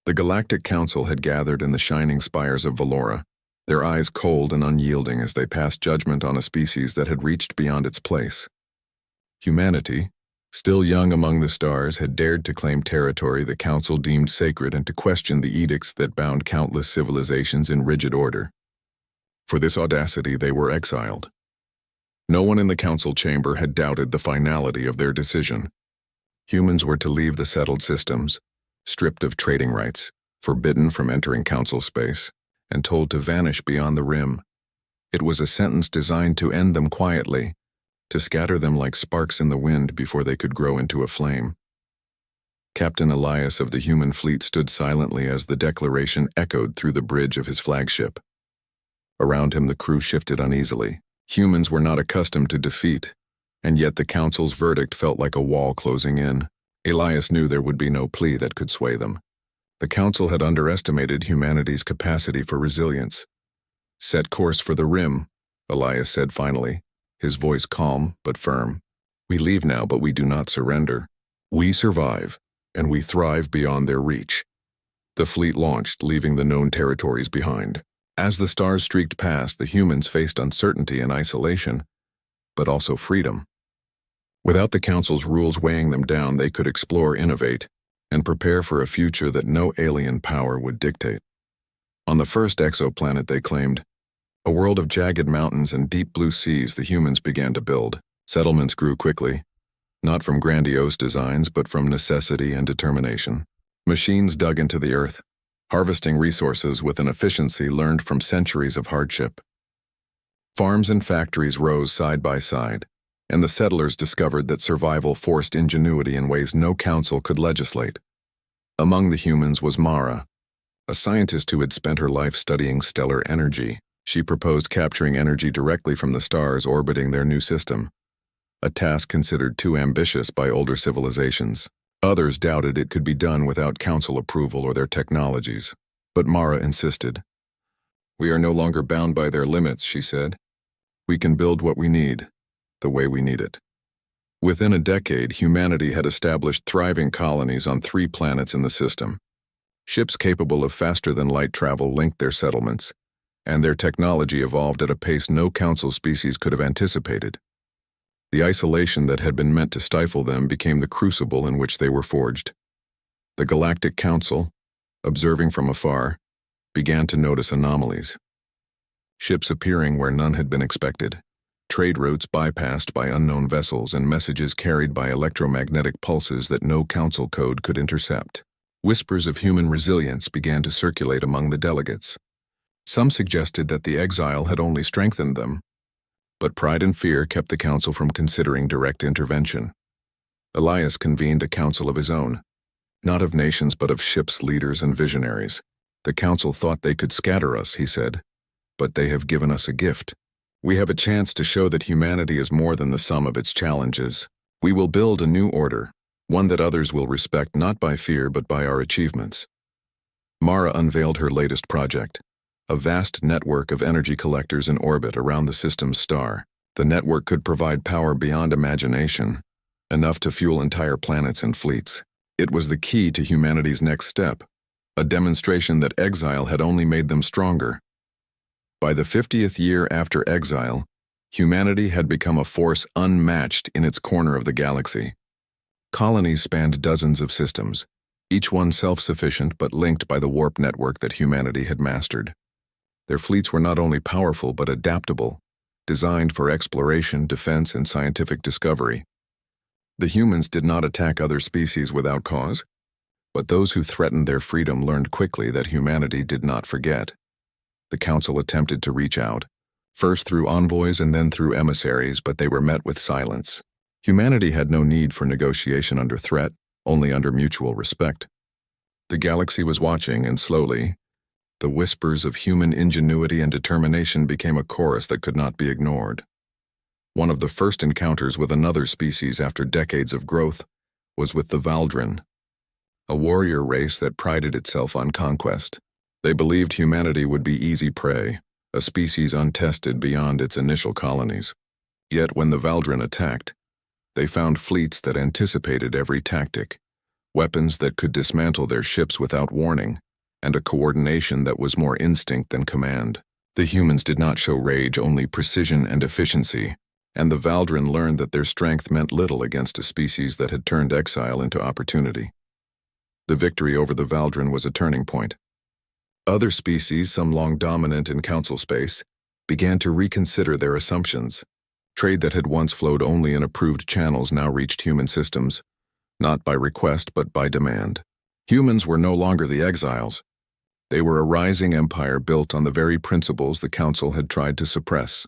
The Galactic Council had gathered in the shining spires of Valora, their eyes cold and unyielding as they passed judgment on a species that had reached beyond its place. Humanity, still young among the stars, had dared to claim territory the Council deemed sacred and to question the edicts that bound countless civilizations in rigid order. For this audacity, they were exiled. No one in the Council chamber had doubted the finality of their decision. Humans were to leave the settled systems, stripped of trading rights, forbidden from entering Council space, and told to vanish beyond the rim. It was a sentence designed to end them quietly, to scatter them like sparks in the wind before they could grow into a flame. Captain Elias of the human fleet stood silently as the declaration echoed through the bridge of his flagship. Around him the crew shifted uneasily. Humans were not accustomed to defeat, and yet the Council's verdict felt like a wall closing in. Elias knew there would be no plea that could sway them. The Council had underestimated humanity's capacity for resilience. "Set course for the rim," Elias said finally, his voice calm but firm. "We leave now, but we do not surrender. We survive, and we thrive beyond their reach." The fleet launched, leaving the known territories behind. As the stars streaked past, the humans faced uncertainty and isolation, but also freedom. Without the Council's rules weighing them down, they could explore, innovate, and prepare for a future that no alien power would dictate. On the first exoplanet, they claimed, a world of jagged mountains and deep blue seas, the humans began to build. Settlements grew quickly, not from grandiose designs, but from necessity and determination. Machines dug into the earth, harvesting resources with an efficiency learned from centuries of hardship. Farms and factories rose side by side, and the settlers discovered that survival forced ingenuity in ways no council could legislate. Among the humans was Mara, a scientist who had spent her life studying stellar energy. She proposed capturing energy directly from the stars orbiting their new system, a task considered too ambitious by older civilizations. Others doubted it could be done without council approval or their technologies, but Mara insisted. "We are no longer bound by their limits," she said. "We can build what we need, the way we need it." Within a decade, humanity had established thriving colonies on 3 planets in the system. Ships capable of faster-than-light travel linked their settlements, and their technology evolved at a pace no council species could have anticipated. The isolation that had been meant to stifle them became the crucible in which they were forged. The Galactic Council, observing from afar, began to notice anomalies. Ships appearing where none had been expected, trade routes bypassed by unknown vessels, and messages carried by electromagnetic pulses that no council code could intercept. Whispers of human resilience began to circulate among the delegates. Some suggested that the exile had only strengthened them, but pride and fear kept the council from considering direct intervention. Elias convened a council of his own, not of nations but of ships, leaders, and visionaries. "The council thought they could scatter us," he said, "but they have given us a gift. We have a chance to show that humanity is more than the sum of its challenges. We will build a new order, one that others will respect not by fear but by our achievements." Mara unveiled her latest project, a vast network of energy collectors in orbit around the system's star. The network could provide power beyond imagination, enough to fuel entire planets and fleets. It was the key to humanity's next step, a demonstration that exile had only made them stronger. By the 50th year after exile, humanity had become a force unmatched in its corner of the galaxy. Colonies spanned dozens of systems, each one self-sufficient but linked by the warp network that humanity had mastered. Their fleets were not only powerful but adaptable, designed for exploration, defense, and scientific discovery. The humans did not attack other species without cause, but those who threatened their freedom learned quickly that humanity did not forget. The Council attempted to reach out, first through envoys and then through emissaries, but they were met with silence. Humanity had no need for negotiation under threat, only under mutual respect. The galaxy was watching, and slowly, the whispers of human ingenuity and determination became a chorus that could not be ignored. One of the first encounters with another species after decades of growth was with the Valdrin, a warrior race that prided itself on conquest. They believed humanity would be easy prey, a species untested beyond its initial colonies. Yet when the Valdrin attacked, they found fleets that anticipated every tactic, weapons that could dismantle their ships without warning, and a coordination that was more instinct than command. The humans did not show rage, only precision and efficiency, and the Valdrin learned that their strength meant little against a species that had turned exile into opportunity. The victory over the Valdrin was a turning point. Other species, some long dominant in council space, began to reconsider their assumptions. Trade that had once flowed only in approved channels now reached human systems, not by request but by demand. Humans were no longer the exiles. They were a rising empire built on the very principles the council had tried to suppress.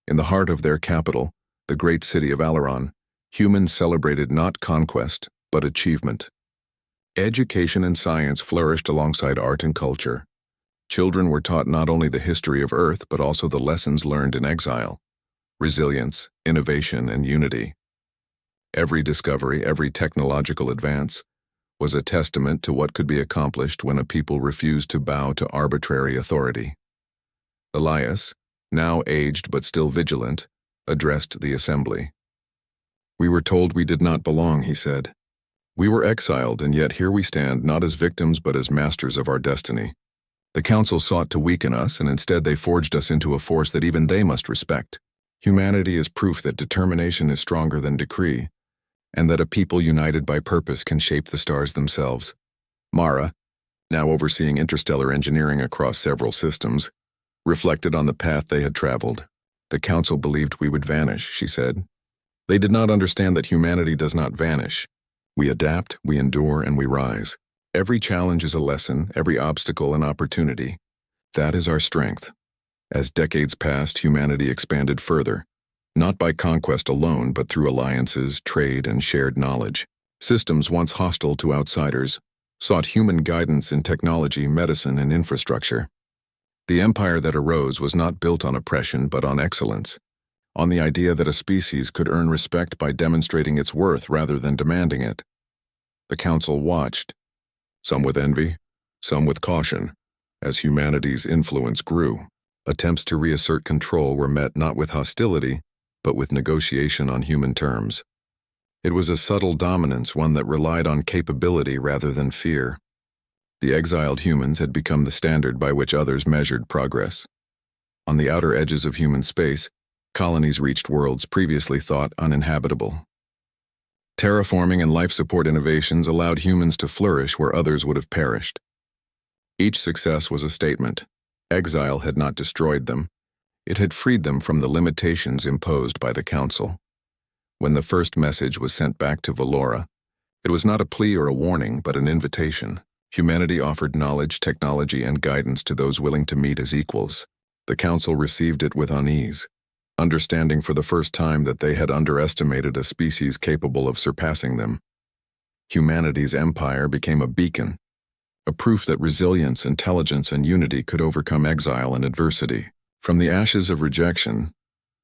In the heart of their capital, the great city of Alaron, humans celebrated not conquest, but achievement. Education and science flourished alongside art and culture. Children were taught not only the history of Earth, but also the lessons learned in exile: resilience, innovation, and unity. Every discovery, every technological advance, was a testament to what could be accomplished when a people refused to bow to arbitrary authority. Elias, now aged but still vigilant, addressed the assembly. "We were told we did not belong," he said. "We were exiled, and yet here we stand, not as victims but as masters of our destiny. The council sought to weaken us, and instead they forged us into a force that even they must respect. Humanity is proof that determination is stronger than decree, and that a people united by purpose can shape the stars themselves." Mara, now overseeing interstellar engineering across several systems, reflected on the path they had traveled. "The council believed we would vanish," she said. "They did not understand that humanity does not vanish. We adapt, we endure, and we rise. Every challenge is a lesson, every obstacle an opportunity. That is our strength." As decades passed, humanity expanded further, not by conquest alone, but through alliances, trade, and shared knowledge. Systems once hostile to outsiders sought human guidance in technology, medicine, and infrastructure. The empire that arose was not built on oppression, but on excellence, on the idea that a species could earn respect by demonstrating its worth rather than demanding it. The council watched, some with envy, some with caution, as humanity's influence grew. Attempts to reassert control were met not with hostility, but with negotiation on human terms. It was a subtle dominance, one that relied on capability rather than fear. The exiled humans had become the standard by which others measured progress. On the outer edges of human space, colonies reached worlds previously thought uninhabitable. Terraforming and life support innovations allowed humans to flourish where others would have perished. Each success was a statement. Exile had not destroyed them. It had freed them from the limitations imposed by the council. When the first message was sent back to Valora, it was not a plea or a warning, but an invitation. Humanity offered knowledge, technology, and guidance to those willing to meet as equals. The council received it with unease, understanding for the first time that they had underestimated a species capable of surpassing them. Humanity's empire became a beacon, a proof that resilience, intelligence, and unity could overcome exile and adversity. From the ashes of rejection,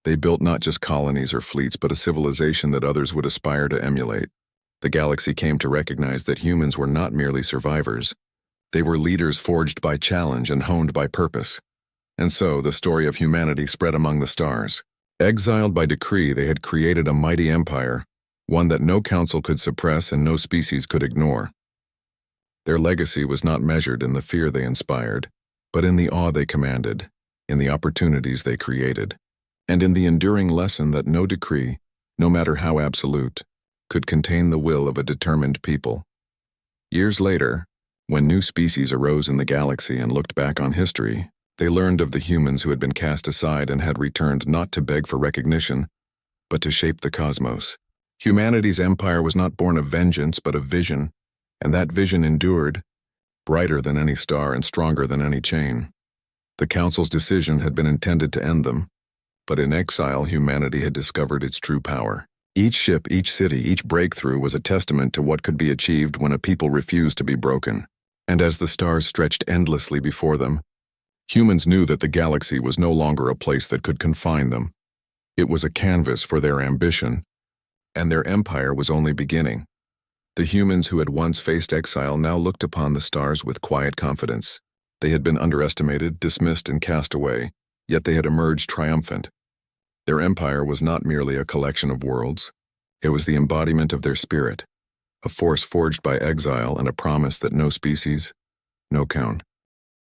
they built not just colonies or fleets, but a civilization that others would aspire to emulate. The galaxy came to recognize that humans were not merely survivors. They were leaders forged by challenge and honed by purpose. And so, the story of humanity spread among the stars. Exiled by decree, they had created a mighty empire, one that no council could suppress and no species could ignore. Their legacy was not measured in the fear they inspired, but in the awe they commanded, in the opportunities they created, and in the enduring lesson that no decree, no matter how absolute, could contain the will of a determined people. Years later, when new species arose in the galaxy and looked back on history, they learned of the humans who had been cast aside and had returned not to beg for recognition, but to shape the cosmos. Humanity's empire was not born of vengeance, but of vision, and that vision endured, brighter than any star and stronger than any chain. The council's decision had been intended to end them, but in exile humanity had discovered its true power. Each ship, each city, each breakthrough was a testament to what could be achieved when a people refused to be broken. And as the stars stretched endlessly before them, humans knew that the galaxy was no longer a place that could confine them. It was a canvas for their ambition, and their empire was only beginning. The humans who had once faced exile now looked upon the stars with quiet confidence. They had been underestimated, dismissed, and cast away, yet they had emerged triumphant. Their empire was not merely a collection of worlds. It was the embodiment of their spirit, a force forged by exile and a promise that no species, no count,